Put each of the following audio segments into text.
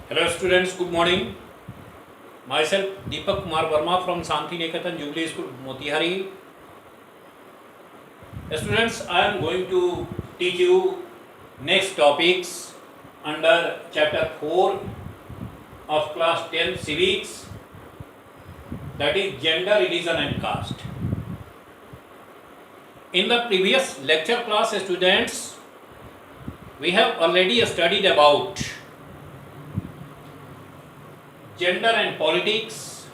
Hello students, good morning. Myself Deepak Kumar Verma from Santi Niketan Jubilee School, Motihari. Students, I am going to teach you next topics under chapter 4 of class 10 civics, that is gender, religion and caste. In the previous lecture class, students, we have already studied about gender and politics,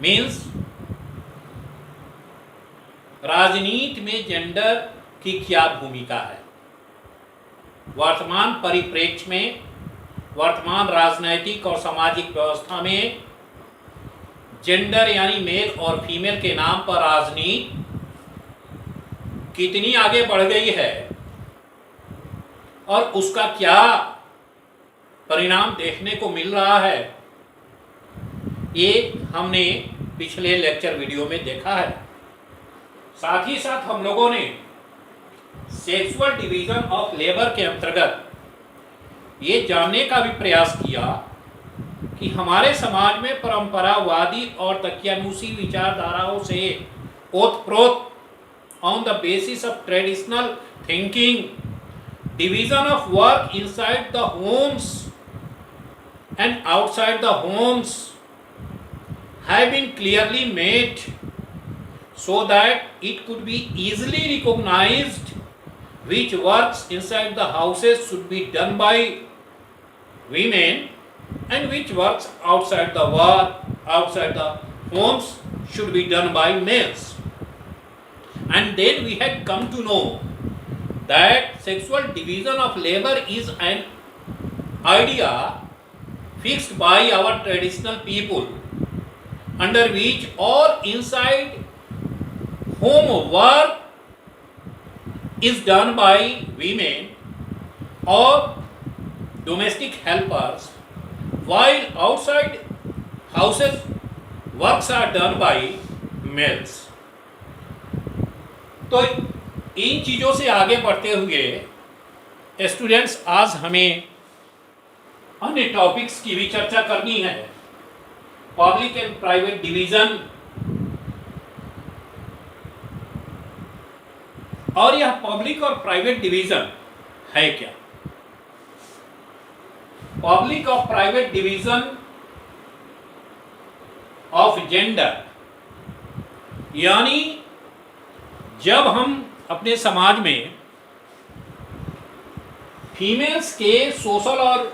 means राजनीति में gender की क्या भूमिका है। वर्तमान परिप्रेक्ष्य में, वर्तमान राजनैतिक और सामाजिक व्यवस्था में जेंडर यानी मेल और फीमेल के नाम पर राजनीति कितनी आगे बढ़ गई है और उसका क्या परिणाम देखने को मिल रहा है, ये हमने पिछले लेक्चर वीडियो में देखा है। साथ ही साथ हम लोगों ने सेक्सुअल डिवीजन ऑफ लेबर के अंतर्गत ये जानने का भी प्रयास किया कि हमारे समाज में परंपरावादी और तकियानुसी विचारधाराओं से ओतप्रोत on the basis of traditional thinking, division of work inside the homes and outside the homes have been clearly made so that it could be easily recognized which works inside the houses should be done by women and which works outside the homes should be done by males. And then we had come to know that sexual division of labor is an idea fixed by our traditional people, under which or inside home work is done by women or domestic helpers, while outside houses works are done by males. तो इन चीज़ों से आगे बढ़ते हुए students, आज हमें अन्य topics की भी चर्चा करनी है। पब्लिक एंड प्राइवेट डिवीजन, और यह पब्लिक और प्राइवेट डिवीजन है क्या? पब्लिक और प्राइवेट डिवीजन ऑफ जेंडर, यानी जब हम अपने समाज में फीमेल्स के सोशल और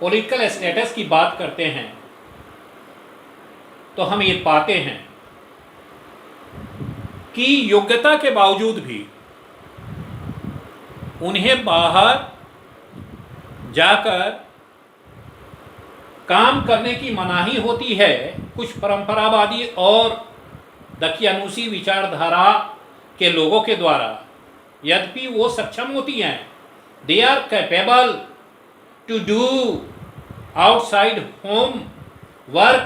पॉलिटिकल स्टेटस की बात करते हैं तो हम ये पाते हैं कि योग्यता के बावजूद भी उन्हें बाहर जाकर काम करने की मनाही होती है कुछ परंपरावादी और दकियानुसी विचारधारा के लोगों के द्वारा। यद्यपि वो सक्षम होती हैं, they are capable to do outside home work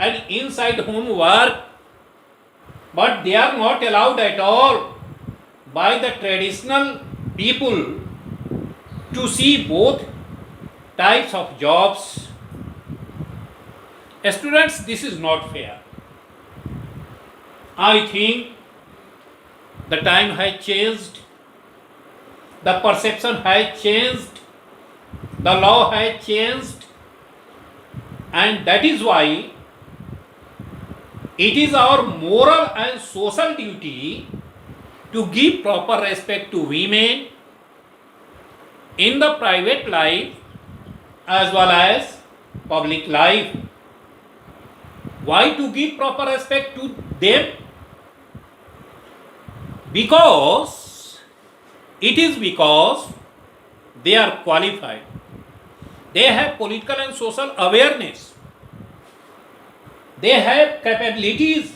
and inside home work, but they are not allowed at all by the traditional people to see both types of jobs. Students, this is not fair. I think the time has changed, the perception has changed, the law has changed, and that is why it is our moral and social duty to give proper respect to women in the private life as well as public life. Why to give proper respect to them? Because they are qualified. They have political and social awareness. They have capabilities.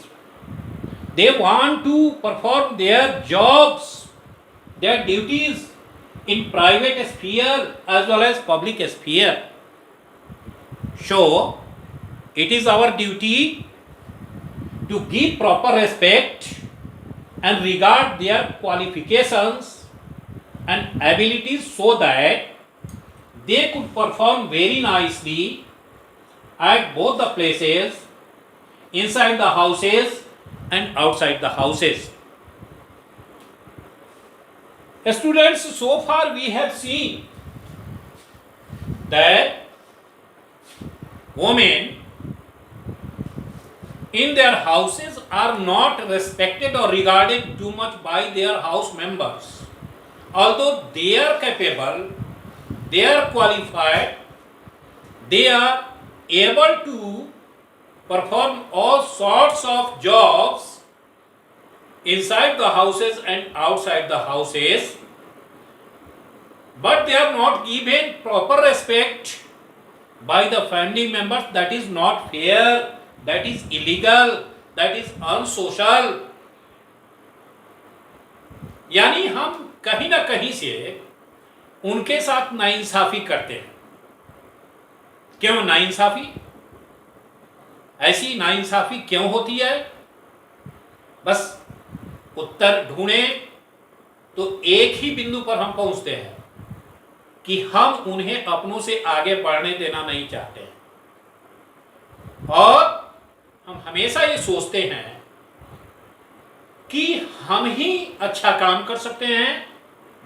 They want to perform their jobs, their duties in private sphere as well as public sphere. So, it is our duty to give proper respect and regard their qualifications and abilities so that they could perform very nicely at both the places, inside the houses and outside the houses. Students, so far we have seen that women in their houses are not respected or regarded too much by their house members. Although they are capable, they are qualified, they are able to perform all sorts of jobs inside the houses and outside the houses, but they are not given proper respect by the family members. That is not fair, that is illegal, that is unsocial. यानी हम कहीं ना कहीं से उनके साथ नाइंसाफी करते हैं. क्यों नाइंसाफी? ऐसी नाइंसाफी क्यों होती है? बस उत्तर ढूंढें तो एक ही बिंदु पर हम पहुंचते हैं कि हम उन्हें अपनों से आगे बढ़ने देना नहीं चाहते हैं, और हम हमेशा ये सोचते हैं कि हम ही अच्छा काम कर सकते हैं,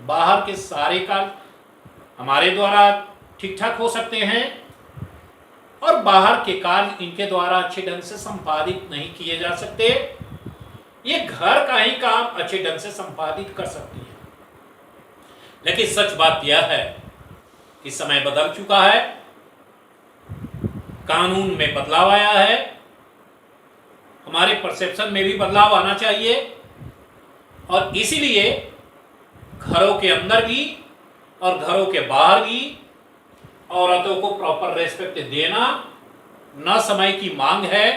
बाहर के सारे काम हमारे द्वारा ठीक ठाक हो सकते हैं, और बाहर के कार्य इनके द्वारा अच्छे ढंग से संपादित नहीं किए जा सकते. ये घर का ही काम अच्छे ढंग से संपादित कर सकती है. लेकिन सच बात यह है कि समय बदल चुका है, कानून में बदलाव आया है, हमारे परसेप्शन में भी बदलाव आना चाहिए, और इसीलिए घरों के अंदर भी और घरों के बाहर भी औरतों को प्रॉपर रेस्पेक्ट देना न समय की मांग है,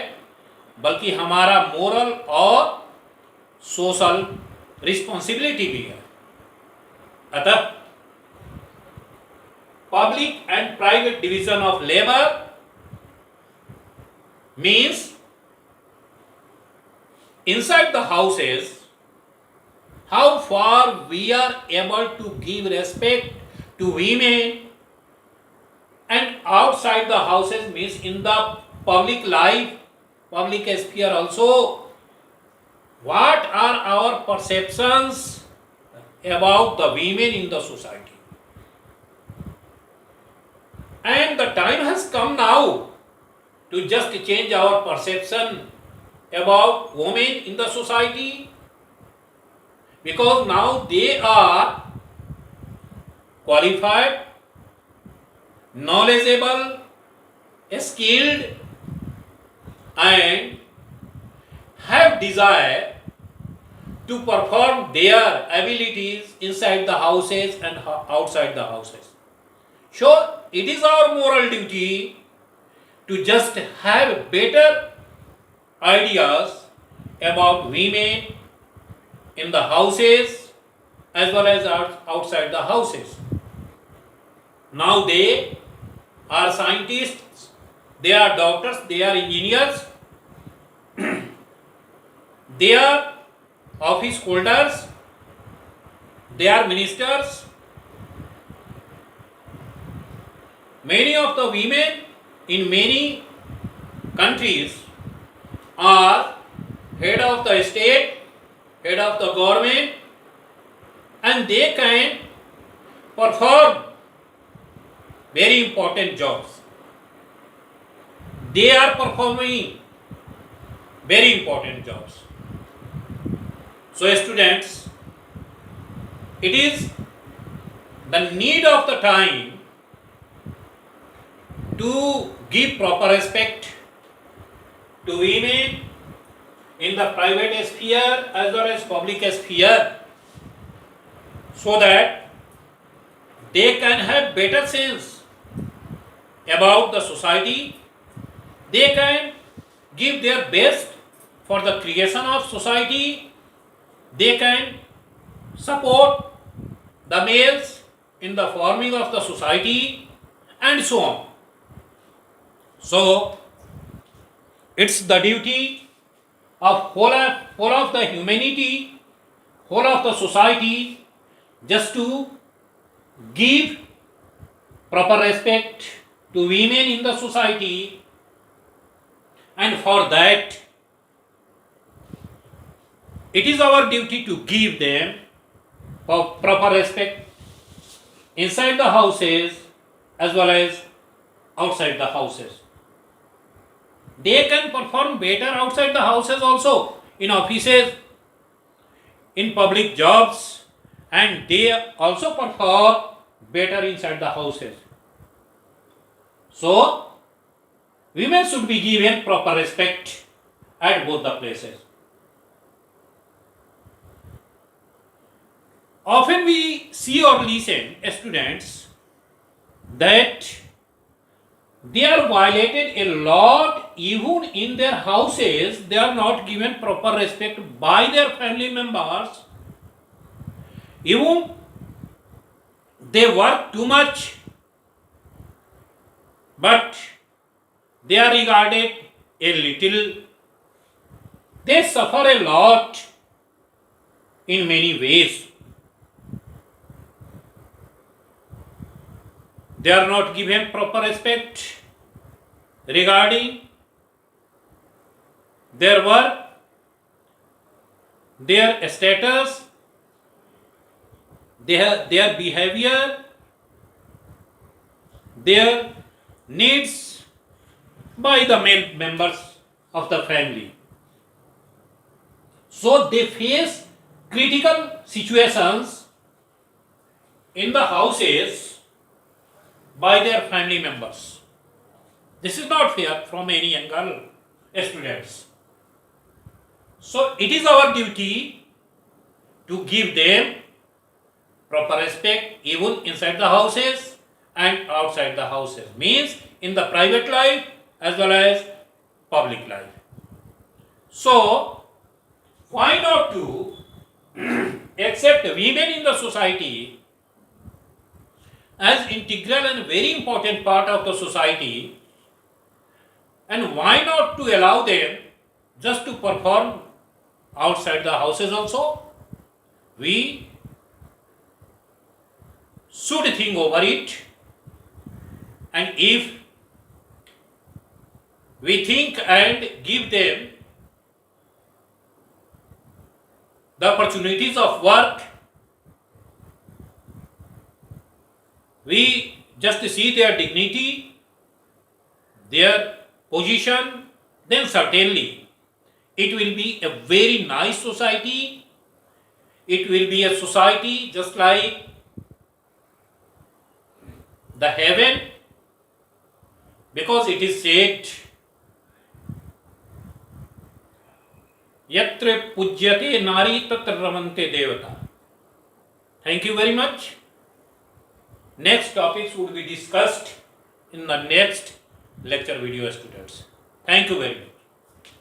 बल्कि हमारा मोरल और सोशल रिस्पॉन्सिबिलिटी भी है. अतः public and private division of labour means inside the houses how far we are able to give respect to women, and outside the houses means in the public life, public sphere also, what are our perceptions about the women in the society. And the time has come now to just change our perception about women in the society, because now they are qualified, knowledgeable, skilled, and have desire to perform their abilities inside the houses and outside the houses. So it is our moral duty to just have better ideas about women in the houses as well as outside the houses. Now they are scientists, they are doctors, they are engineers, they are office holders, they are ministers. Many of the women in many countries are head of the state, head of the government, and they can perform very important jobs. They are performing very important jobs. So students, it is the need of the time to give proper respect to women in the private sphere as well as public sphere, so that they can have better sense about the society, they can give their best for the creation of society, they can support the males in the forming of the society, and so on. So it's the duty of whole of the humanity, whole of the society, just to give proper respect to women in the society and for that it is our duty to give them proper respect inside the houses as well as outside the houses. They can perform better outside the houses also, in offices, in public jobs, and they also perform better inside the houses. So, women should be given proper respect at both the places. Often we see or listen students that they are violated a lot even in their houses. They are not given proper respect by their family members. Even they work too much, but they are regarded a little. They suffer a lot in many ways. They are not given proper respect regarding their work, their status, their behavior, their needs by the male members of the family. So they face critical situations in the houses by their family members. This is not fair from any angle, students. So it is our duty to give them proper respect even inside the houses and outside the houses. Means in the private life as well as public life. So why not to accept women in the society as integral and very important part of the society, and why not to allow them just to perform outside the houses also? We should think over it, and if we think and give them the opportunities of work, we just see their dignity, their position, then certainly it will be a very nice society. It will be a society just like the heaven, because it is said, Yatra pujyate nari tatra ramante devata. Thank you very much. Next topics would be discussed in the next lecture video, students. Thank you very much.